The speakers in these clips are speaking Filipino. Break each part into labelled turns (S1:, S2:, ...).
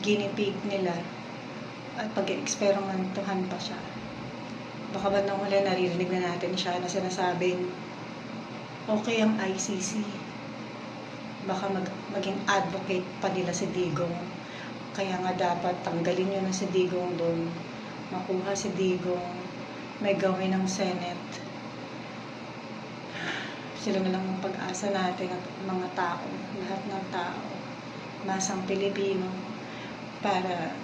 S1: guinea pig nila at pag-eksperimentuhan pa siya. Baka ba nang huli naririnig na natin siya na sinasabing okay ang ICC. Baka maging advocate pa nila si Digong. Kaya nga dapat tanggalin nyo na si Digong doon. Makuha si Digong. May gawin ng Senate. Sila na lang ang pag-asa natin at mga tao, lahat ng tao, masang Pilipino, para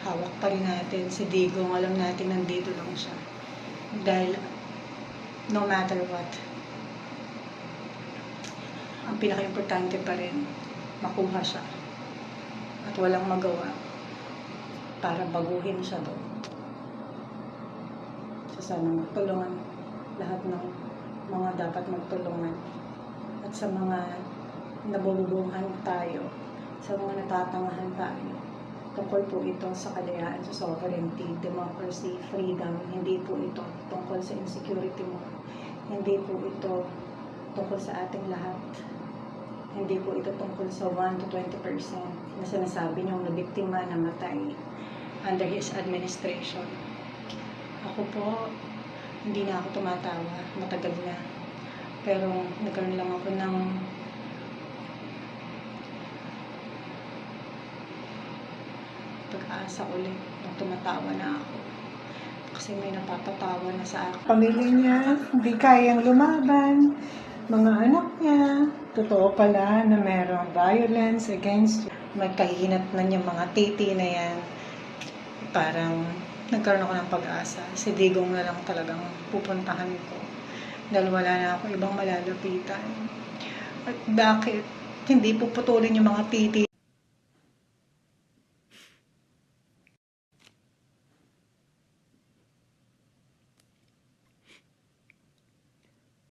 S1: hawak pa rin natin si Digong. Alam natin nandito lang siya. Dahil no matter what, ang pinaka-importante pa rin, makuha siya. At walang magawa para baguhin siya doon. So sana magtulungan lahat ng mga dapat magtulungan. At sa mga nabulungan tayo, sa mga natatangahan tayo, tungkol po ito sa kalayaan, sa sovereignty, democracy, freedom. Hindi po ito tungkol sa insecurity mo. Hindi po ito tungkol sa ating lahat. Hindi po ito tungkol sa 1 to 20% na sinasabi niyong nabiktima, namatay under his administration. Ako po, hindi na ako tumatawa, matagal na. Pero nagkaroon lang ako ng pag-asa ulit nung tumatawa na ako. Kasi may napapatawa na sa akin. Pamilya niya, hindi kayang lumaban. Mga anak niya, totoo pala na mayroong violence against, may kahihinat na niya mga titi na yan. Parang nagkaroon ako ng pag-asa. Si Digong na lang talagang pupuntahan ko. Dahil wala na ako ibang malalapitan. At bakit hindi puputulin yung mga titi